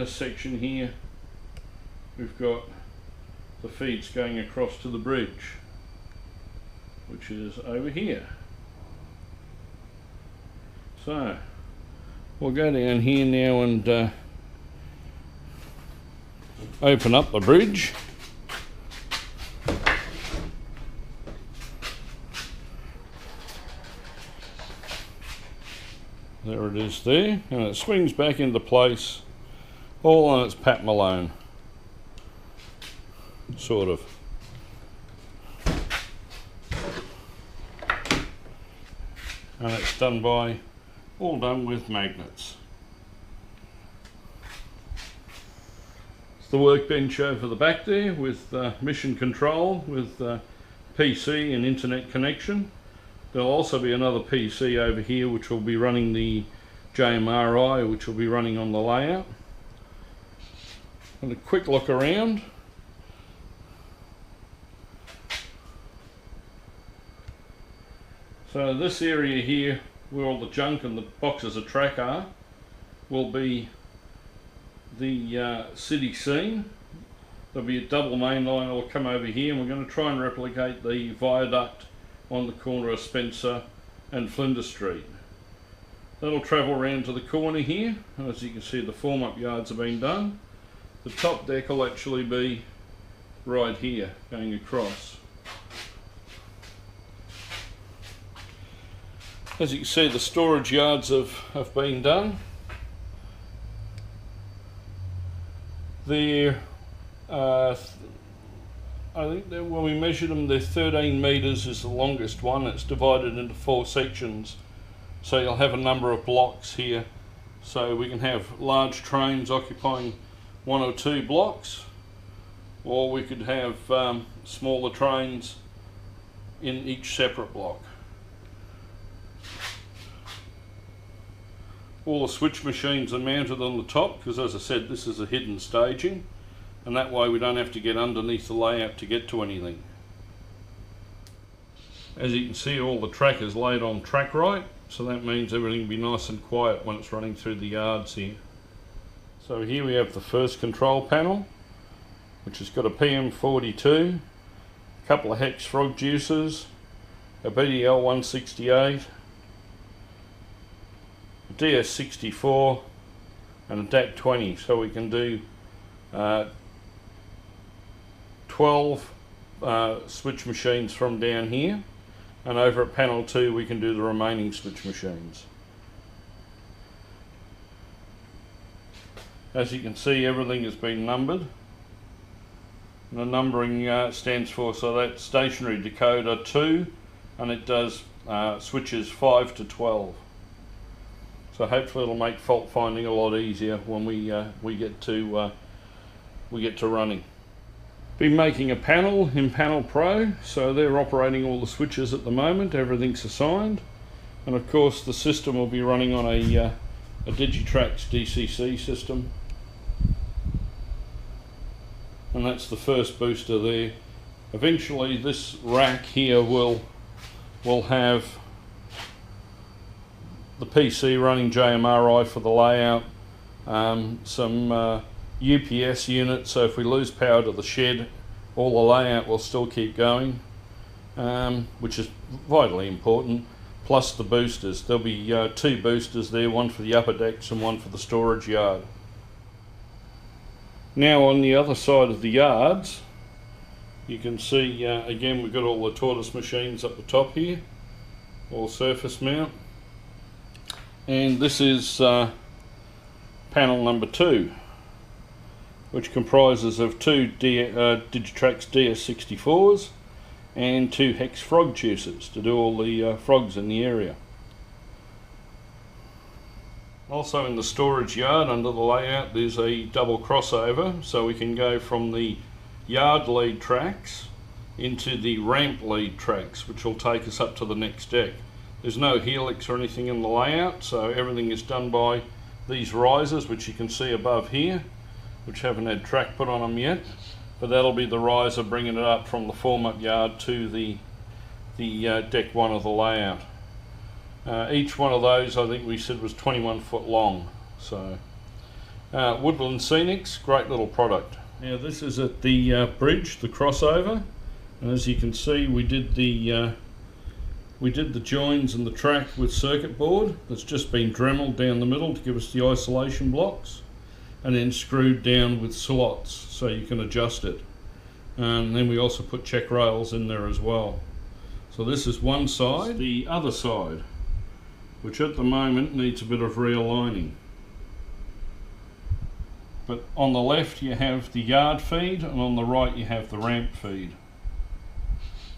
this section here we've got the feeds going across to the bridge, which is over here. So we'll go down here now and open up the bridge. There it is there, and it swings back into place all on its Pat Malone, sort of. And it's all done with magnets. It's the workbench over the back there with mission control with PC and internet connection. There'll also be another PC over here which will be running the JMRI, which will be running on the layout. And a quick look around. So this area here, where all the junk and the boxes of track are, will be the city scene. There'll be a double main line that will come over here, and we're going to try and replicate the viaduct on the corner of Spencer and Flinders Street. That'll travel around to the corner here, and as you can see the form-up yards have been done. The top deck will actually be right here, going across. As you can see, the storage yards have been done. I think that when we measured them, they're 13 metres is the longest one. It's divided into 4 sections. So you'll have a number of blocks here. So we can have large trains occupying 1 or 2 blocks, or we could have smaller trains in each separate block. All the switch machines are mounted on the top because, as I said, this is a hidden staging, and that way we don't have to get underneath the layout to get to anything. As you can see, all the track is laid on track right, so that means everything will be nice and quiet when it's running through the yards here. So here we have the first control panel, which has got a PM42, a couple of hex frog juices, a BDL168, a DS64 and a DAT20, so we can do 12 switch machines from down here, and over at panel 2 we can do the remaining switch machines. As you can see, everything has been numbered, and the numbering stands for, so that's stationary decoder 2, and it does switches 5 to 12. So hopefully it'll make fault finding a lot easier when we get to running. Been making a panel in Panel Pro, so they're operating all the switches at the moment. Everything's assigned, and of course the system will be running on a Digitrax DCC system, and that's the first booster there. Eventually this rack here will have the PC running JMRI for the layout, some UPS units, so if we lose power to the shed, all the layout will still keep going, which is vitally important, plus the boosters. There'll be 2 boosters there, one for the upper decks and one for the storage yard. Now on the other side of the yards, you can see again we've got all the tortoise machines up the top here, all surface mount. And this is panel number 2, which comprises of 2 Digitrax DS64s and 2 hex frog juicers to do all the frogs in the area. Also in the storage yard under the layout there's a double crossover, so we can go from the yard lead tracks into the ramp lead tracks, which will take us up to the next deck. There's no helix or anything in the layout, so everything is done by these risers, which you can see above here, which haven't had track put on them yet, but that'll be the riser bringing it up from the form-up yard to the deck 1 of the layout. Each one of those, I think we said, was 21 foot long, so Woodland Scenics, great little product. Now this is at the bridge, the crossover, and as you can see we did the joins and the track with circuit board that's just been dremeled down the middle to give us the isolation blocks, and then screwed down with slots so you can adjust it. And then we also put check rails in there as well. So this is one side. The other side, which at the moment needs a bit of realigning. But on the left you have the yard feed, and on the right you have the ramp feed.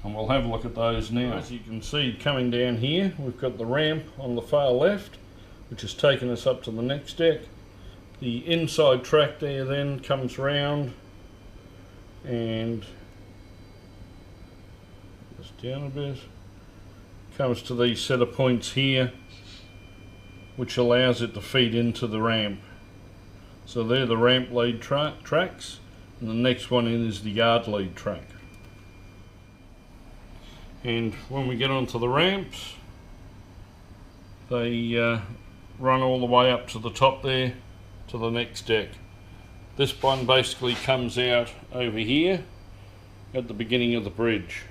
And we'll have a look at those now. As you can see, coming down here, we've got the ramp on the far left, which has taken us up to the next deck. The inside track there then comes round and just down a bit, comes to these set of points here, which allows it to feed into the ramp. So they're the ramp lead tracks, and the next one in is the yard lead track. And when we get onto the ramps, they run all the way up to the top there to the next deck. This one basically comes out over here at the beginning of the bridge.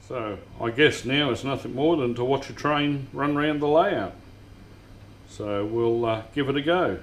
So I guess now it's nothing more than to watch a train run around the layout. So we'll give it a go.